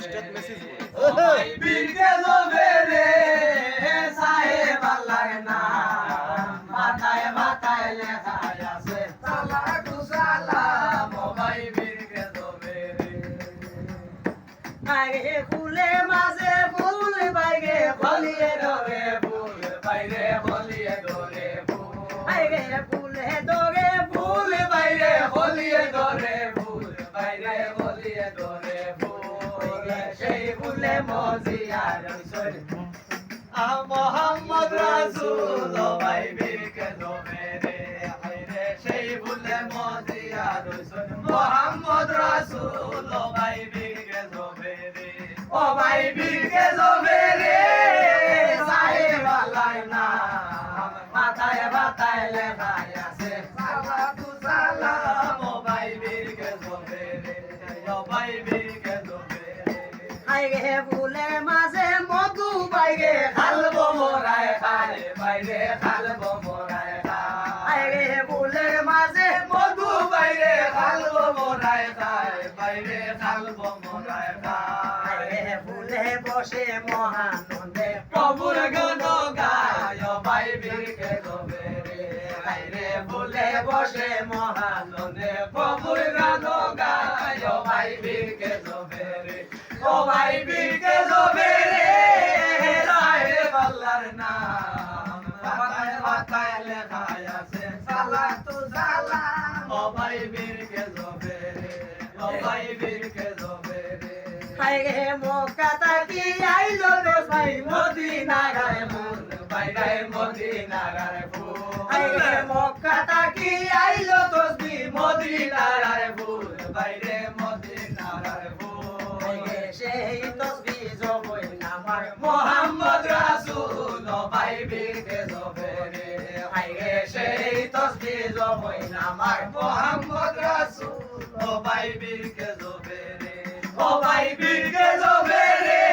state message ও ভাই বীরকে জবে রে সাহেব আল্লাহর নাম মাথায় মাথায় লেখা আছে সালাতু সালাম ও ভাই বীরকে জবে রে আগে ফুলে মাঝে ফুল বাইরে ফলিয়ে ধরে ফুল বাইরে ফলিয়ে ধরে ফুল আগে ফুলে ধরে ফুল বাইরে ফলিয়ে ধরে ফুল বাইরে ফলিয়ে ধরে ফুল সেই ফুলে মজিয়ার রইছে মোহাম্মদ রাসূল ভাই বীরকে জবে রে হায়রে সেই ফুলে মজিয়ার রইছে মোহাম্মদ রাসূল ভাই বীরকে জবে রে ও ভাই বীরকে জবে রে সাহেব আল্লাহর নাম মাথায় মাথায় লেখা আছে সালাতু সালাম ও ভাই বীরকে জবে রে ও ভাই বীরকে জবে রে হায়রে ফুলের মাঝে মধু বাইরে খালবো মোরায় খায় বাইরে খালবো মোরায় খায় হায়রে ফুলের মাঝে মধু বাইরে খালবো মোরায় খায় বাইরে খালবো মোরায় খায় ফুলে বসে মহানন্দে প্রভুর গান গায় ভাই বীরকে জবে রে হায়রে ফুলে বসে মহানন্দে প্রভুর গান গায় ভাই বীরকে জবে রে ও ভাই বীরকে জবে রে সাহেব আল্লাহর নাম মাথায় মাথায় লেখা আছে সালাতু সালাম ও ভাই বীরকে জবে রে ও ভাই বীরকে জবে রে হায়রে মক্কা তাকি আইলো রে ভাই মদিনা গায়ে ফুল ভাই গায়ে মদিনা গায়ে ফুল হায়রে মক্কা তাকি আইলো তসবি মদিনা গায়ে ফুল বাইরে মদিনা গায়ে ফুল সেই তসবি জবই আমার মোহাম্মদ রাসূল ভাই বীরকে জবে রে হায়রে সেই তসবি জবই আমার মোহাম্মদ রাসূল ভাই বীরকে জবে রে ও ভাই বীরকে জবে রে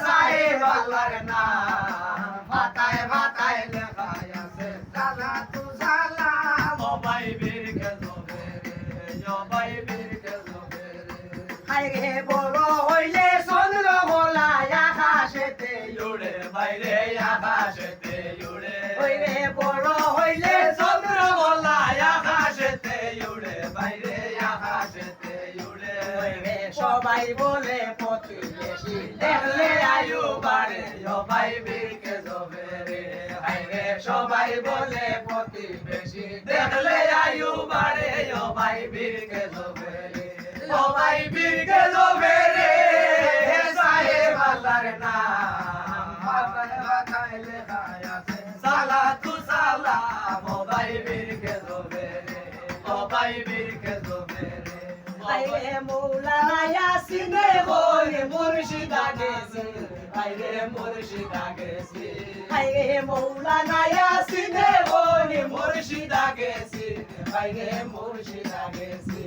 সাহেব আল্লাহর নাম মাথায় মাথায় লেখা আছে সালাতু সালাম ও ভাই বীরকে জবে রে ও ভাই বীরকে জবে রে হায়রে বড় হইলে চন্দ্র গোলায় আকাশেতে উড়ে বাইরে আকাশেতে উড়ে হইরে বড় হইলে চন্দ্র গোলায় আকাশেতে উড়ে বাইরে আকাশেতে উড়ে হইরে সবাই বলে প্রতিবেশী দেখলে আয়ু বাড়ে ও ভাই বীরকে জবে রে হায়রে সবাই বলে প্রতিবেশী দেখলে আয়ু বাড়ে ও ভাই বীরকে জবে রে ও ভাই বীরকে জবে রে সাহেব আল্লাহর নাম মাথায় মাথায় লেখা আছে সালাতু সালাম ও ভাই বীরকে জবে রে ও ভাই বীরকে জবে রে আইরে মৌলানা ইয়াসিনে বলে মুর্শিদা গেছে আইরে মুর্শিদা গেছে আইরে মৌলানা ইয়াসিনে বলে মুর্শিদা গেছে আইরে মুর্শিদা গেছে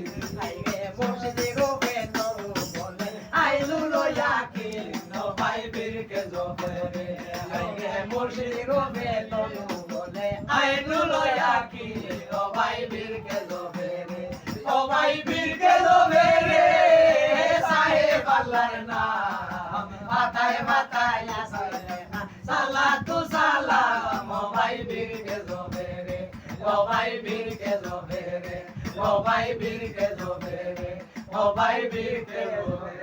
আইরে মুর্শিদে গোবে তরু বলে আইলু লয়াকি নো ভাই বীরকে জবে রে আইরে মুর্শিদে গোবে তরু বলে আইলু লয়াকি ও ভাই বীরকে জবে রে ও ভাই বীরকে জবে রে সাহেব আল্লাহর নাম মাথায় মাথায় আছে সালাতু সালাম ও ভাই বীরকে জবে রে ও ভাই বীরকে জবে রে ও ভাই বীরকে জবে রে ও ভাই বীরকে জবে